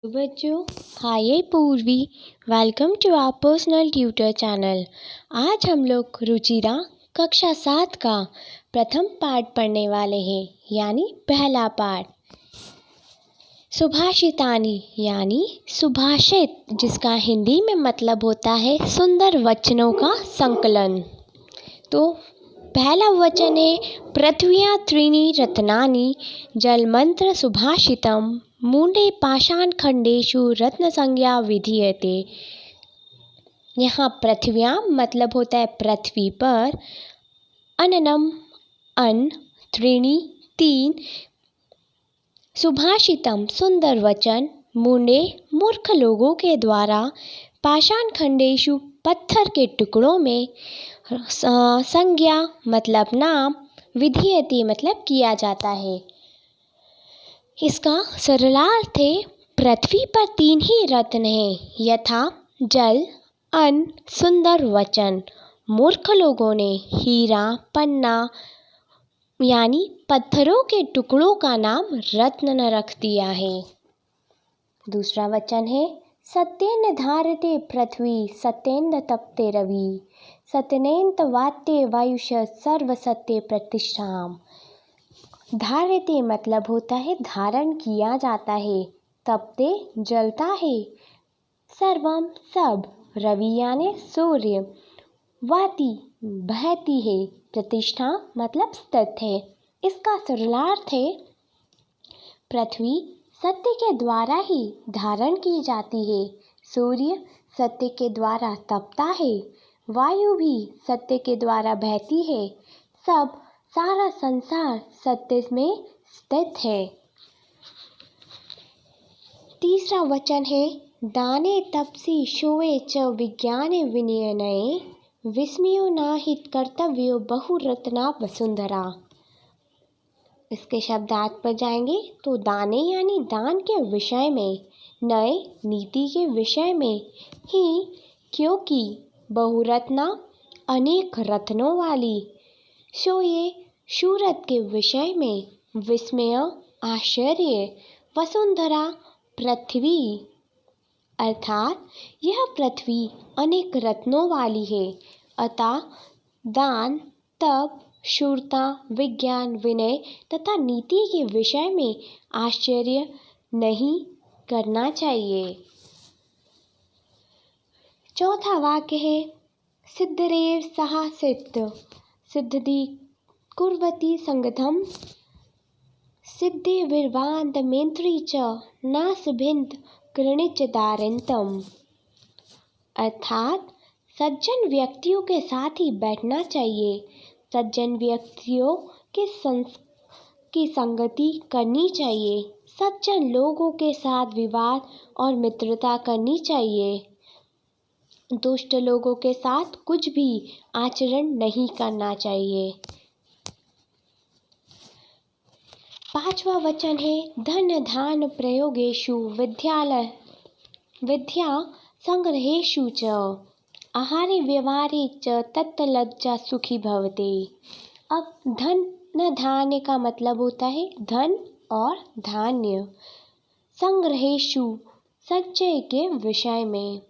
बच्चों, hi Purvi. Welcome to our personal tutor channel. आज हम लोग रुचिरा कक्षा 7 का प्रथम पाठ पढ़ने वाले हैं, यानी पहला पाठ सुभाषितानि यानी सुभाषित, जिसका हिंदी में मतलब होता है सुंदर वचनों का संकलन। तो पहला वचन है पृथ्व्या त्रीणि रत्नानि जलमंत्र सुभाषितम मूंडे पाषाण खंडेषु रत्न संज्ञा विधीयते। यहाँ पृथ्व्या मतलब होता है पृथ्वी पर, अननम अन्न, त्रीणि तीन, सुभाषितम सुंदर वचन, मूंडे मूर्ख लोगों के द्वारा, पाषाण खंडेषु पत्थर के टुकड़ों में, संज्ञा मतलब नाम, विधीयते मतलब किया जाता है। इसका सरलार्थ है पृथ्वी पर 3 ही रत्न हैं, यथा जल, अन्न, सुंदर वचन। मूर्ख लोगों ने हीरा, पन्ना यानी पत्थरों के टुकड़ों का नाम रत्न न रख दिया है। दूसरा वचन है सत्येन धारते पृथ्वी सत्येन तपते रवि सत्यनेन वात्ये वायुष सर्व सत्य प्रतिष्ठाम। धारते मतलब होता है धारण किया जाता है, तपते जलता है, सर्वम सब, रवि यानी सूर्य, वाति बहती है, प्रतिष्ठा मतलब स्थित है। इसका सरलार्थ है पृथ्वी सत्य के द्वारा ही धारण की जाती है, सूर्य सत्य के द्वारा तपता है, वायु भी सत्य के द्वारा बहती है, सब सारा संसार सत्य में स्थित है। तीसरा वचन है दाने तपसी शोवे च विज्ञाने विनयनये विस्मयो नाहित कर्तव्यो बहुरत्ना वसुंधरा। इसके शब्दार्थ पर जाएंगे तो दाने यानी दान के विषय में, नए नीति के विषय में, ही क्योंकि बहुरत्ना अनेक रत्नों वाली, शोये शूरत के विषय में, विस्मय आश्चर्य, वसुंधरा पृथ्वी, अर्थात यह पृथ्वी अनेक रत्नों वाली है, अतः दान, तप, शूरता, विज्ञान, विनय तथा नीति के विषय में आश्चर्य नहीं करना चाहिए। चौथा वाक्य है सिद्धरेव सहा सिद्ध सिद्धि कुर्वती संगधम सिद्धि विर्वांत मेंत्री च नासभिंत कृणिच दारिंतम। अर्थात सज्जन व्यक्तियों के साथ ही बैठना चाहिए, सज्जन व्यक्तियों की संगति करनी चाहिए, सज्जन लोगों के साथ विवाद और मित्रता करनी चाहिए, दुष्ट लोगों के साथ कुछ भी आचरण नहीं करना चाहिए। पांचवा वचन है धन धान प्रयोगेषु विद्या संग्रहेषु च आहारे व्यवहारे च तत्लज्जा सुखी भवते। अब धन न धान्य का मतलब होता है धन और धान्य, संग्रहेषु संचय के विषय में,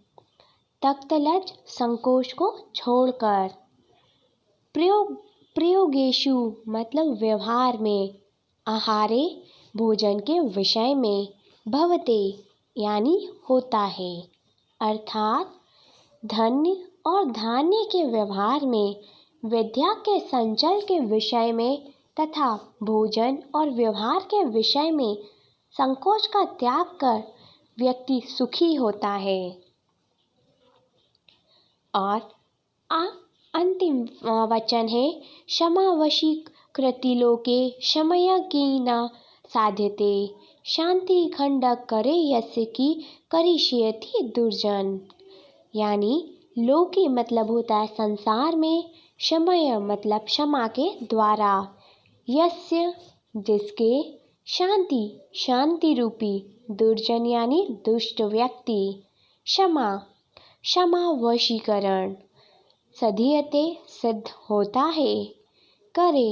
तत्लज संकोच को छोड़कर, प्रयोगेषु मतलब व्यवहार में, आहारे भोजन के विषय में, भवते यानी होता है, अर्थात धन्य और धान्य के व्यवहार में, विद्या के संचय के विषय में तथा भोजन और व्यवहार के विषय में संकोच का त्याग कर व्यक्ति सुखी होता है। और अंतिम वचन है क्षमावशी कृतिलोके क्षमया की न साध्यते शांति खंडक करे यस्य की करिष्यति दुर्जन। यानी लोके मतलब होता है संसार में, क्षमय मतलब क्षमा के द्वारा, यस्य जिसके, शांति शांति रूपी, दुर्जन यानी दुष्ट व्यक्ति, क्षमा क्षमा वशीकरण, सधीयते सिद्ध होता है, करे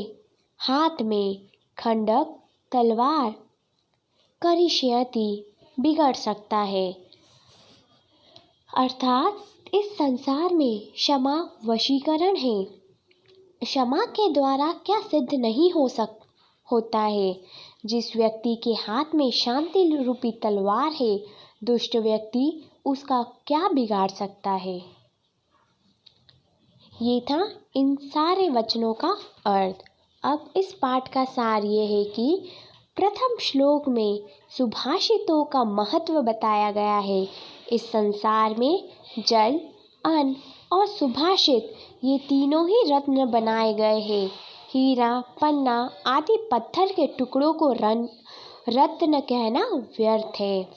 हाथ में, खंडक तलवार, करिष्यति बिगड़ सकता है। अर्थात इस संसार में क्षमा वशीकरण है। क्षमा के द्वारा क्या सिद्ध नहीं होता है। जिस व्यक्ति के हाथ में शांति रूपी तलवार है, दुष्ट व्यक्ति उसका क्या बिगाड़ सकता है। ये था इन सारे वचनों का अर्थ। अब इस पाठ का सार ये है कि प्रथम श्लोक में सुभाषितों का महत्व बताया गया है। इस संसार में जल, अन्न और सुभाषित ये तीनों ही रत्न बनाए गए हैं। हीरा, पन्ना आदि पत्थर के टुकड़ों को रत्न कहना व्यर्थ है।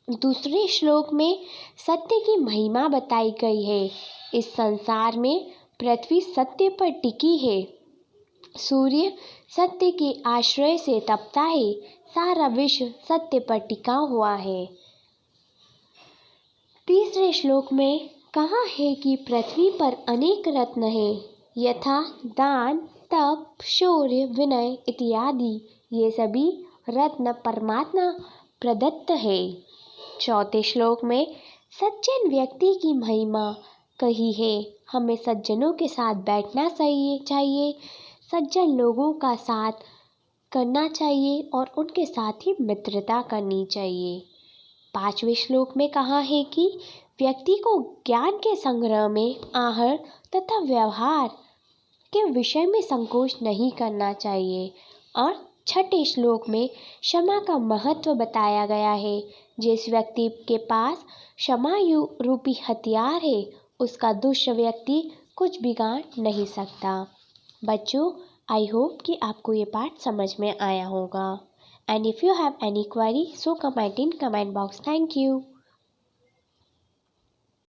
दूसरे श्लोक में सत्य की महिमा बताई गई है। इस संसार में पृथ्वी सत्य पर टिकी है। सूर्य सत्य के आश्रय से तपता है। सारा विश्व सत्य पर टिका हुआ है। तीसरे श्लोक में कहा है कि पृथ्वी पर अनेक रत्न हैं, यथा दान, तप, शौर्य, विनय इत्यादि। ये सभी रत्न परमात्मा प्रदत्त है। चौथे श्लोक में सज्जन व्यक्ति की महिमा कही है। हमें सज्जनों के साथ बैठना चाहिए, सज्जन लोगों का साथ करना चाहिए और उनके साथ ही मित्रता करनी चाहिए। पांचवें श्लोक में कहा है कि व्यक्ति को ज्ञान के संग्रह में आहर तथा व्यवहार के विषय में संकोच नहीं करना चाहिए। और छठे श्लोक में क्षमा का महत्व बताया गया है। जिस व्यक्ति के पास क्षमा रूपी हथियार है, उसका दुष्ट व्यक्ति कुछ बिगाड़ नहीं सकता। बच्चों, आई होप कि आपको ये पाठ समझ में आया होगा। And if you have any query, so comment in comment box. Thank you.